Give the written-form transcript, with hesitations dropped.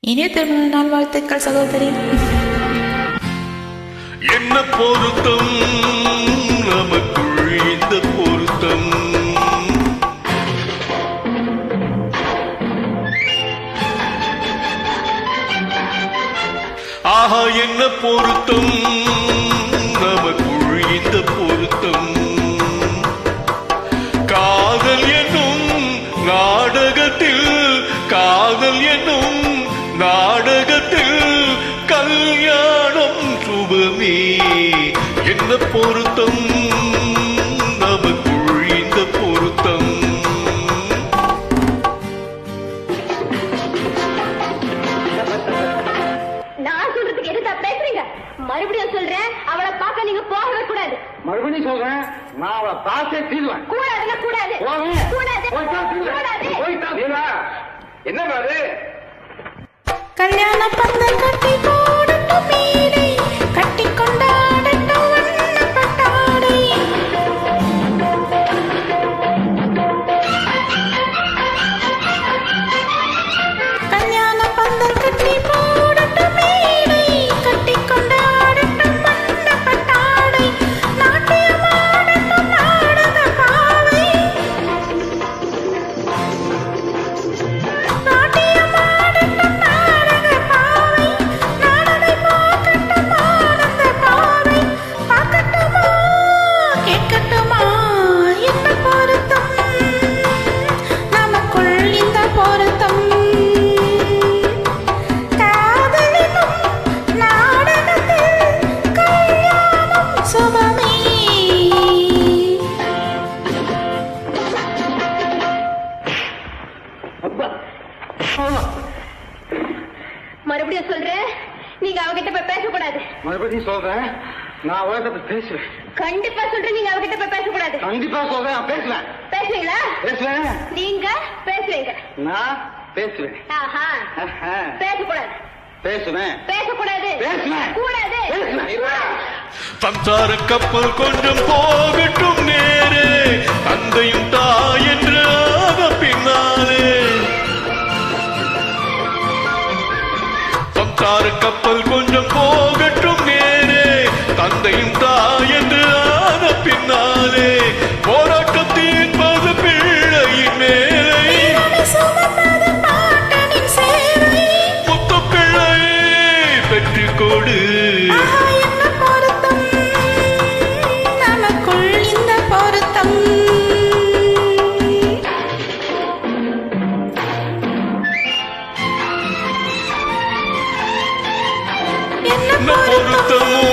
இனிய திருமண நாள் வாழ்த்துக்கள் சகோதரி. என்ன பொருத்தம் நமக்குள் இந்த பொருத்தம், ஆஹா என்ன பொருத்தம் நமக்குள் இந்த பொருத்தம். காதல் என்னும் நாடகத்தில், காதல் என்னும் நாடகத்தில் கல்யாணம் சுபமே. என்ன பொருத்தம் நமக்குள் இந்த பொருத்தம். நான் சொல்றதுக்கு எதுக்கா பேசுறீங்க? மறுபடியும் சொல்றேன், அவளை பார்க்க நீங்க போகவே கூடாது. மறுபடியும் சொல்றேன், நான் அவளை பார்த்தே தீர்வேன். கூடாதுன்னா கூடாது. என்ன பாரு, கல்யாண பந்தல் கட்டி போடட்டும் மேடை, கட்டி கொண்டாடட்டும் வண்ணப்பட்டாடை. கல்யாண பந்தல் கட்டி போடட்டும் மேடை, கட்டி கொண்டாடட்டும் வண்ணப்பட்டாடை. நாட்டியமாடட்டும் நாடக பாவை, நாட்டியமாடட்டும் நாடக பாவை. நாடகை பார்க்கட்டும் ஆனந்த பாவை. பார்க்கட்டுமா கேட்கட்டுமா என்ன பொருத்தம் நமக்குள் இந்த பொருத்தம். காதலினும் நாடகத்தில் கல்யாணம் சுபமே. அப்பா மறுபடியும் சொல்றேன், நீங்க அவகிட்ட போய் பேசக்கூடாது. மறுபடியும் சொல்றேன், நான் அவகிட்ட பேசுவேன். கண்டிப்பா சொல்றேன், நீங்க அவகிட்ட போய் பேசக்கூடாது. கண்டிப்பா சொல்றேன், நான் பேசுவேன். பேசுவீங்களா? பேசுவேன், நீங்க பேசுவீங்க. நான் பேசுவேன். ஆஹா. ஆஹா. பேசக்கூடாது. பேசுவேன், பேசக்கூடாது. பேசுவேன். கூடாது. பேசுவேன். சம்சார கப்பல் கொஞ்சம் போகட்டும் நேரே, தந்தையும் தாய் என்று ஆக பின்னாலே. சம்சார கப்பல் கொஞ்சம் போகட்டும் நேரே, தந்தையும் தாய் என்று ஆன பின்னாலே. போராட்டம் தீர்ப்பது பிள்ளையின் மேலே, இளமை சுமந்தது பாட்டனின் சேவை. முத்து பிள்ளை பெற்றுக் கொடு. ஆஹா என்ன பொருத்தம் நமக்குள் இந்த பொருத்தம். என்ன என்ன பொருத்தம் பொருத்தமோ